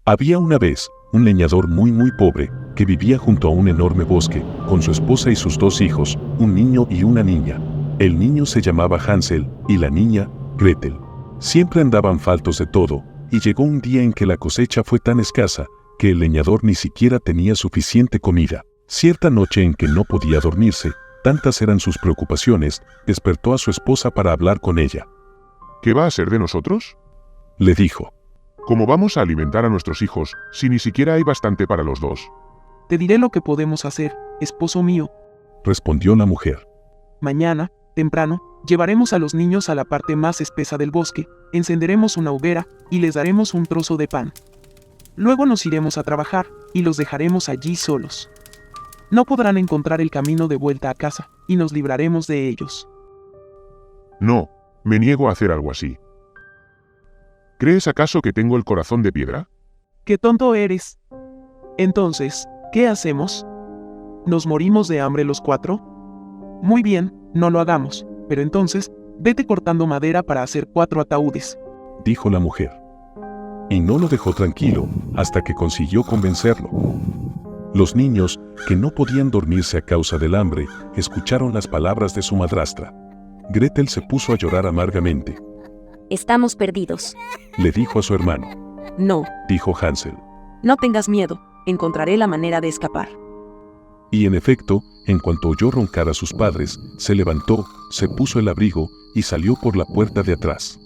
Había una vez un leñador muy pobre que vivía junto a un enorme bosque con su esposa y sus 2 hijos, un niño y una niña. El niño se llamaba Hansel y la niña Gretel. Siempre andaban faltos de todo y llegó un día en que la cosecha fue tan escasa que el leñador ni siquiera tenía suficiente comida. Cierta noche en que no podía dormirse, tantas eran sus preocupaciones, despertó a su esposa para hablar con ella. ¿Qué va a ser de nosotros?, le dijo. ¿Cómo vamos a alimentar a nuestros hijos si ni siquiera hay bastante para los 2? Te diré lo que podemos hacer, esposo mío, respondió la mujer. Mañana, temprano, llevaremos a los niños a la parte más espesa del bosque, encenderemos una hoguera y les daremos un trozo de pan. Luego nos iremos a trabajar y los dejaremos allí solos. No podrán encontrar el camino de vuelta a casa y nos libraremos de ellos. No, me niego a hacer algo así. ¿Crees acaso que tengo el corazón de piedra? ¡Qué tonto eres! Entonces, ¿qué hacemos? ¿Nos morimos de hambre los 4? Muy bien, no lo hagamos, pero entonces, vete cortando madera para hacer 4 ataúdes, dijo la mujer. Y no lo dejó tranquilo hasta que consiguió convencerlo. Los niños, que no podían dormirse a causa del hambre, escucharon las palabras de su madrastra. Gretel se puso a llorar amargamente. Estamos perdidos, le dijo a su hermano. No, dijo Hansel. No tengas miedo, encontraré la manera de escapar. Y en efecto, en cuanto oyó roncar a sus padres, se levantó, se puso el abrigo y salió por la puerta de atrás.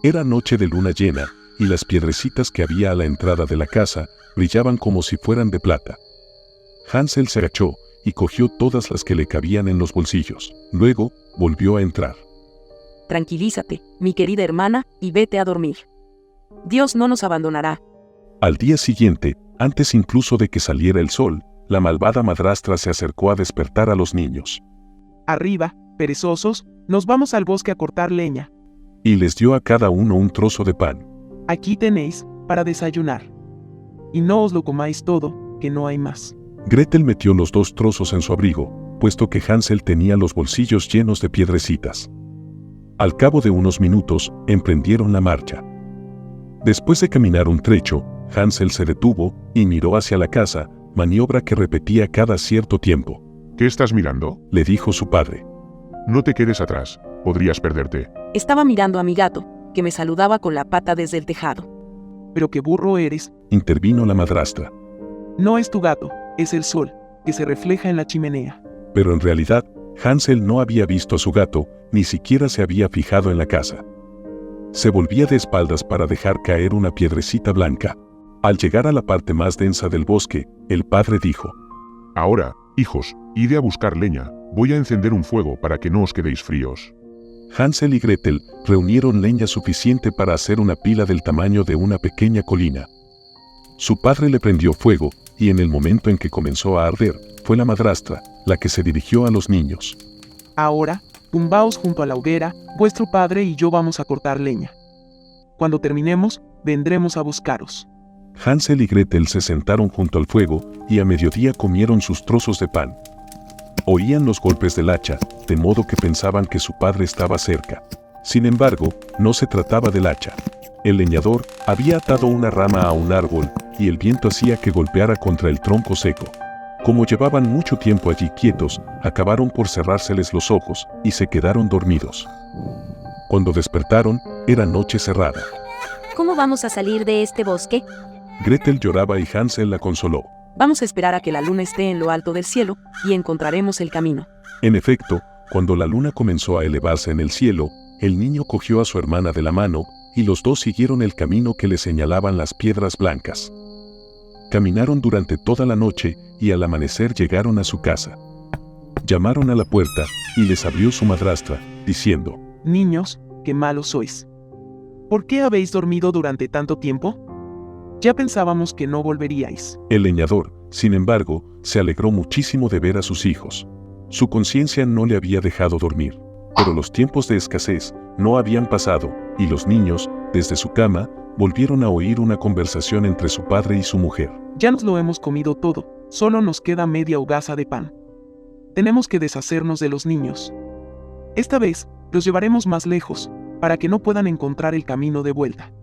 Era noche de luna llena, y las piedrecitas que había a la entrada de la casa brillaban como si fueran de plata. Hansel se agachó y cogió todas las que le cabían en los bolsillos. Luego, volvió a entrar. Tranquilízate, mi querida hermana, y vete a dormir. Dios no nos abandonará. Al día siguiente, antes incluso de que saliera el sol, la malvada madrastra se acercó a despertar a los niños. Arriba, perezosos, nos vamos al bosque a cortar leña. Y les dio a cada uno un trozo de pan. Aquí tenéis, para desayunar. Y no os lo comáis todo, que no hay más. Gretel metió los 2 trozos en su abrigo, puesto que Hansel tenía los bolsillos llenos de piedrecitas. Al cabo de unos minutos, emprendieron la marcha. Después de caminar un trecho, Hansel se detuvo y miró hacia la casa, maniobra que repetía cada cierto tiempo. ¿Qué estás mirando?, le dijo su padre. No te quedes atrás, podrías perderte. Estaba mirando a mi gato, que me saludaba con la pata desde el tejado. Pero qué burro eres, intervino la madrastra. No es tu gato, es el sol, que se refleja en la chimenea. Pero en realidad, Hansel no había visto a su gato, ni siquiera se había fijado en la casa. Se volvía de espaldas para dejar caer una piedrecita blanca. Al llegar a la parte más densa del bosque, el padre dijo: Ahora, hijos, id a buscar leña, voy a encender un fuego para que no os quedéis fríos. Hansel y Gretel reunieron leña suficiente para hacer una pila del tamaño de una pequeña colina. Su padre le prendió fuego, y en el momento en que comenzó a arder, fue la madrastra la que se dirigió a los niños. Ahora, tumbaos junto a la hoguera, vuestro padre y yo vamos a cortar leña. Cuando terminemos, vendremos a buscaros. Hansel y Gretel se sentaron junto al fuego y a mediodía comieron sus trozos de pan. Oían los golpes del hacha, de modo que pensaban que su padre estaba cerca. Sin embargo, no se trataba del hacha. El leñador había atado una rama a un árbol y el viento hacía que golpeara contra el tronco seco. Como llevaban mucho tiempo allí quietos, acabaron por cerrárseles los ojos y se quedaron dormidos. Cuando despertaron, era noche cerrada. ¿Cómo vamos a salir de este bosque? Gretel lloraba y Hansel la consoló. Vamos a esperar a que la luna esté en lo alto del cielo y encontraremos el camino. En efecto, cuando la luna comenzó a elevarse en el cielo, el niño cogió a su hermana de la mano y los 2 siguieron el camino que le señalaban las piedras blancas. Caminaron durante toda la noche y al amanecer llegaron a su casa. Llamaron a la puerta y les abrió su madrastra, diciendo: Niños, qué malos sois. ¿Por qué habéis dormido durante tanto tiempo? Ya pensábamos que no volveríais. El leñador, sin embargo, se alegró muchísimo de ver a sus hijos. Su conciencia no le había dejado dormir, pero los tiempos de escasez no habían pasado, y los niños, desde su cama, volvieron a oír una conversación entre su padre y su mujer. Ya nos lo hemos comido todo, solo nos queda media hogaza de pan. Tenemos que deshacernos de los niños. Esta vez, los llevaremos más lejos, para que no puedan encontrar el camino de vuelta.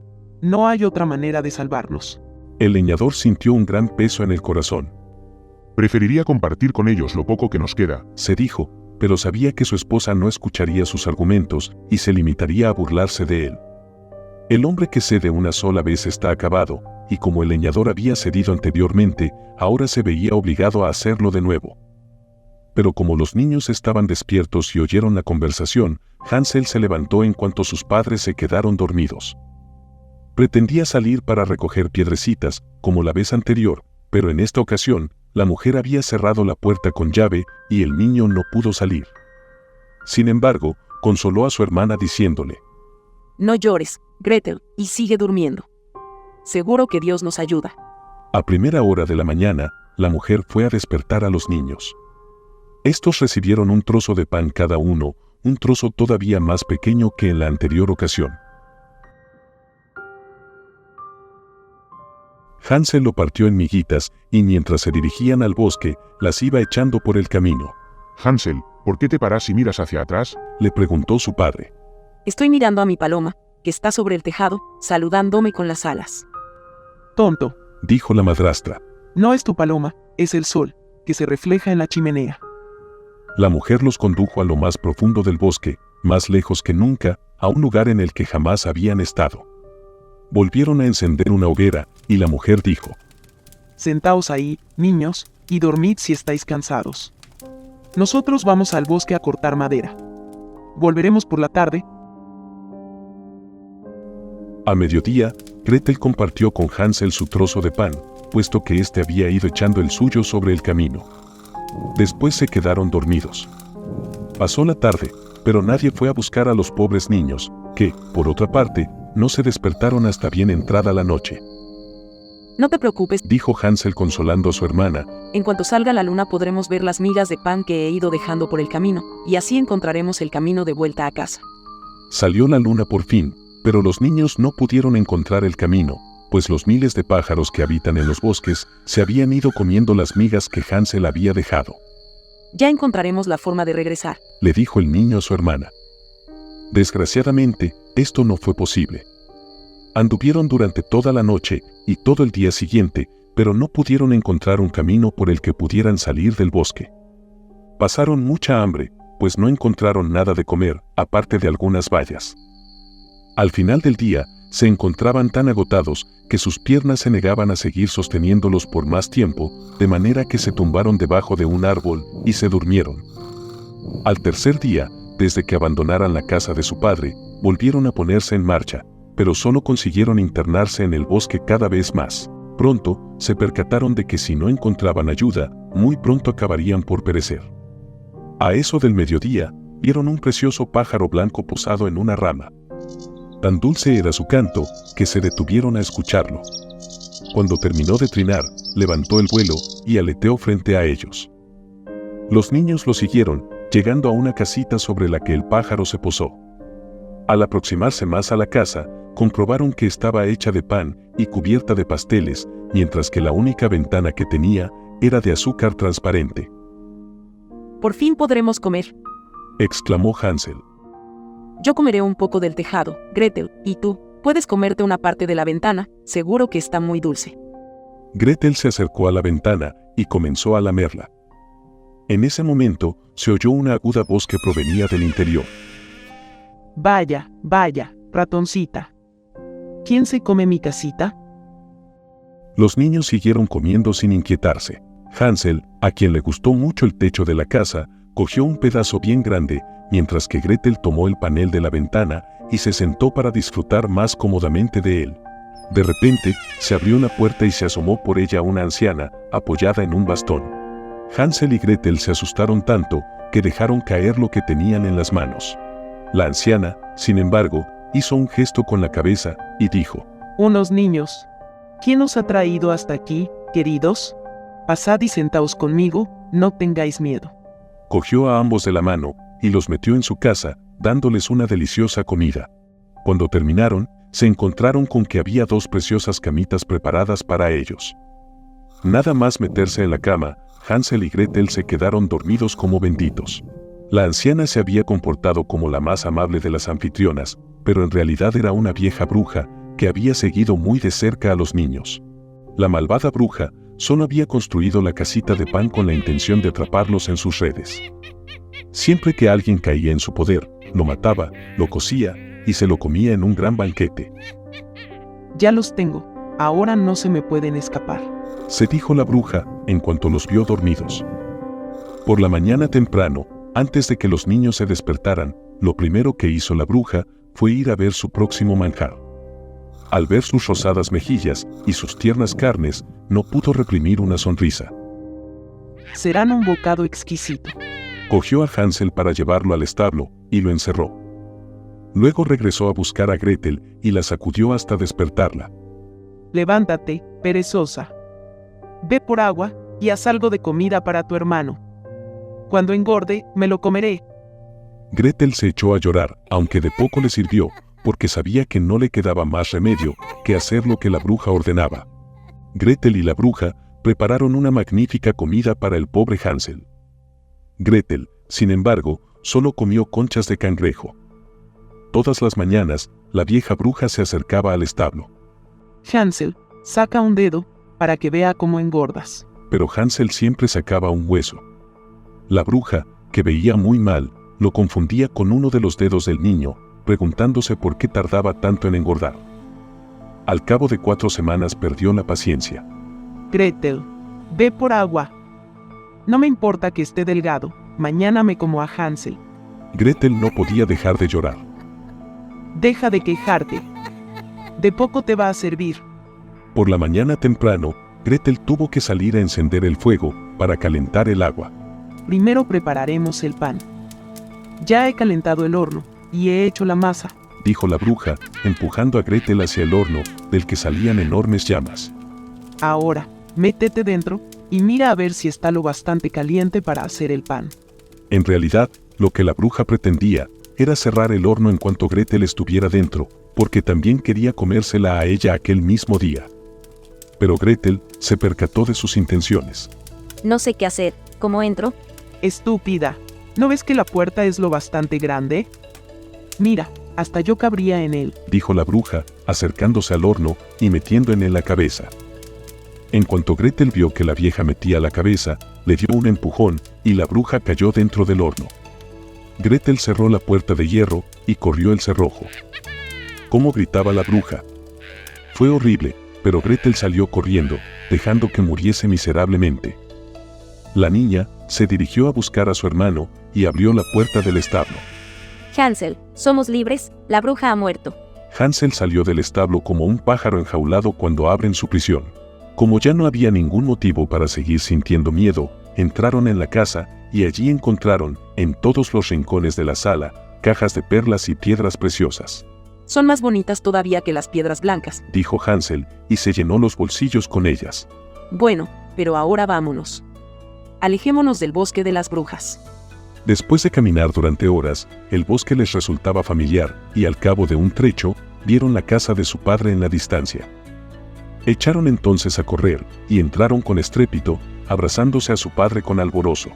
No hay otra manera de salvarlos. El leñador sintió un gran peso en el corazón. Preferiría compartir con ellos lo poco que nos queda, Se dijo, pero sabía que su esposa no escucharía sus argumentos y se limitaría a burlarse de él. El hombre que cede una sola vez está acabado, y como el leñador había cedido anteriormente, ahora se veía obligado a hacerlo de nuevo. Pero como los niños estaban despiertos y oyeron la conversación, Hansel se levantó en cuanto sus padres se quedaron dormidos. Pretendía salir para recoger piedrecitas, como la vez anterior, pero en esta ocasión, la mujer había cerrado la puerta con llave y el niño no pudo salir. Sin embargo, consoló a su hermana diciéndole: No llores, Gretel, y sigue durmiendo. Seguro que Dios nos ayuda. A primera hora de la mañana, la mujer fue a despertar a los niños. Estos recibieron un trozo de pan cada uno, un trozo todavía más pequeño que en la anterior ocasión. Hansel lo partió en miguitas y mientras se dirigían al bosque, las iba echando por el camino. Hansel, ¿por qué te paras y miras hacia atrás? Le preguntó su padre. Estoy mirando a mi paloma, que está sobre el tejado, saludándome con las alas. Tonto, Dijo la madrastra. no es tu paloma, es el sol, que se refleja en la chimenea. La mujer los condujo a lo más profundo del bosque, más lejos que nunca, a un lugar en el que jamás habían estado. Volvieron a encender una hoguera, y la mujer dijo: Sentaos ahí, niños, y dormid si estáis cansados. Nosotros vamos al bosque a cortar madera. Volveremos por la tarde. A mediodía, Gretel compartió con Hansel su trozo de pan, puesto que éste había ido echando el suyo sobre el camino. Después se quedaron dormidos. Pasó la tarde, pero nadie fue a buscar a los pobres niños, que, por otra parte, no se despertaron hasta bien entrada la noche. No te preocupes, Dijo Hansel consolando a su hermana. en cuanto salga la luna podremos ver las migas de pan que he ido dejando por el camino, y así encontraremos el camino de vuelta a casa. Salió la luna por fin, pero los niños no pudieron encontrar el camino, pues los miles de pájaros que habitan en los bosques se habían ido comiendo las migas que Hansel había dejado. Ya encontraremos la forma de regresar. Le dijo el niño a su hermana. Desgraciadamente, esto no fue posible. Anduvieron durante toda la noche y todo el día siguiente, pero no pudieron encontrar un camino por el que pudieran salir del bosque. Pasaron mucha hambre, pues no encontraron nada de comer, aparte de algunas bayas. Al final del día, se encontraban tan agotados que sus piernas se negaban a seguir sosteniéndolos por más tiempo, de manera que se tumbaron debajo de un árbol y se durmieron. Al tercer día, desde que abandonaran la casa de su padre, volvieron a ponerse en marcha, pero solo consiguieron internarse en el bosque cada vez más. Pronto, se percataron de que si no encontraban ayuda, muy pronto acabarían por perecer. A eso del mediodía, vieron un precioso pájaro blanco posado en una rama. Tan dulce era su canto, que se detuvieron a escucharlo. Cuando terminó de trinar, levantó el vuelo y aleteó frente a ellos. Los niños lo siguieron, llegando a una casita sobre la que el pájaro se posó. Al aproximarse más a la casa, comprobaron que estaba hecha de pan y cubierta de pasteles, mientras que la única ventana que tenía era de azúcar transparente. Por fin podremos comer. Exclamó Hansel. Yo comeré un poco del tejado, Gretel, y tú, puedes comerte una parte de la ventana, seguro que está muy dulce. Gretel se acercó a la ventana y comenzó a lamerla. En ese momento, se oyó una aguda voz que provenía del interior. Vaya, vaya, ratoncita. ¿Quién se come mi casita? Los niños siguieron comiendo sin inquietarse. Hansel, a quien le gustó mucho el techo de la casa, cogió un pedazo bien grande, mientras que Gretel tomó el panel de la ventana y se sentó para disfrutar más cómodamente de él. De repente, se abrió una puerta y se asomó por ella una anciana, apoyada en un bastón. Hansel y Gretel se asustaron tanto que dejaron caer lo que tenían en las manos. La anciana, sin embargo, hizo un gesto con la cabeza y dijo: Unos niños. ¿Quién os ha traído hasta aquí, queridos? Pasad y sentaos conmigo, no tengáis miedo. Cogió a ambos de la mano y los metió en su casa, dándoles una deliciosa comida. Cuando terminaron, se encontraron con que había 2 preciosas camitas preparadas para ellos. Nada más meterse en la cama, Hansel y Gretel se quedaron dormidos como benditos. La anciana se había comportado como la más amable de las anfitrionas, pero en realidad era una vieja bruja que había seguido muy de cerca a los niños. La malvada bruja solo había construido la casita de pan con la intención de atraparlos en sus redes. Siempre que alguien caía en su poder, lo mataba, lo cocía y se lo comía en un gran banquete. Ya los tengo, ahora no se me pueden escapar. Se dijo la bruja en cuanto los vio dormidos. Por la mañana temprano, antes de que los niños se despertaran, lo primero que hizo la bruja fue ir a ver su próximo manjar. Al ver sus rosadas mejillas y sus tiernas carnes, no pudo reprimir una sonrisa. Serán un bocado exquisito. Cogió a Hansel para llevarlo al establo y lo encerró. Luego regresó a buscar a Gretel y la sacudió hasta despertarla. Levántate, perezosa. Ve por agua y haz algo de comida para tu hermano. Cuando engorde, me lo comeré. Gretel se echó a llorar, aunque de poco le sirvió, porque sabía que no le quedaba más remedio que hacer lo que la bruja ordenaba. Gretel y la bruja prepararon una magnífica comida para el pobre Hansel. Gretel, sin embargo, solo comió conchas de cangrejo. Todas las mañanas, la vieja bruja se acercaba al establo. Hansel, saca un dedo, para que vea cómo engordas. Pero Hansel siempre sacaba un hueso. La bruja, que veía muy mal, lo confundía con uno de los dedos del niño, preguntándose por qué tardaba tanto en engordar. Al cabo de 4 semanas perdió la paciencia. Gretel, ve por agua. No me importa que esté delgado, mañana me como a Hansel. Gretel no podía dejar de llorar. Deja de quejarte. De poco te va a servir. Por la mañana temprano, Gretel tuvo que salir a encender el fuego para calentar el agua. Primero prepararemos el pan. Ya he calentado el horno y he hecho la masa, dijo la bruja, empujando a Gretel hacia el horno, del que salían enormes llamas. Ahora, métete dentro y mira a ver si está lo bastante caliente para hacer el pan. En realidad, lo que la bruja pretendía era cerrar el horno en cuanto Gretel estuviera dentro, porque también quería comérsela a ella aquel mismo día. Pero Gretel se percató de sus intenciones. No sé qué hacer. ¿Cómo entro? Estúpida, ¿no ves que la puerta es lo bastante grande? Mira, hasta yo cabría en él, dijo la bruja, acercándose al horno y metiendo en él la cabeza. En cuanto Gretel vio que la vieja metía la cabeza, le dio un empujón y la bruja cayó dentro del horno. Gretel cerró la puerta de hierro y corrió el cerrojo. ¿Cómo gritaba la bruja? Fue horrible, pero Gretel salió corriendo, dejando que muriese miserablemente. La niña se dirigió a buscar a su hermano y abrió la puerta del establo. Hansel, somos libres, la bruja ha muerto. Hansel salió del establo como un pájaro enjaulado cuando abren su prisión. Como ya no había ningún motivo para seguir sintiendo miedo, entraron en la casa y allí encontraron, en todos los rincones de la sala, cajas de perlas y piedras preciosas. Son más bonitas todavía que las piedras blancas, dijo Hansel, y se llenó los bolsillos con ellas. Bueno, pero ahora vámonos. Alejémonos del bosque de las brujas. Después de caminar durante horas, el bosque les resultaba familiar, y al cabo de un trecho, vieron la casa de su padre en la distancia. Echaron entonces a correr, y entraron con estrépito, abrazándose a su padre con alborozo.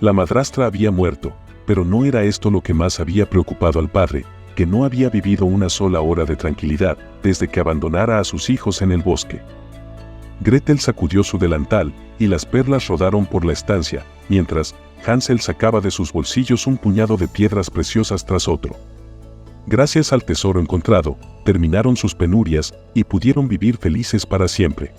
La madrastra había muerto, pero no era esto lo que más había preocupado al padre, que no había vivido una sola hora de tranquilidad desde que abandonara a sus hijos en el bosque. Gretel sacudió su delantal, y las perlas rodaron por la estancia, mientras Hansel sacaba de sus bolsillos un puñado de piedras preciosas tras otro. Gracias al tesoro encontrado, terminaron sus penurias y pudieron vivir felices para siempre.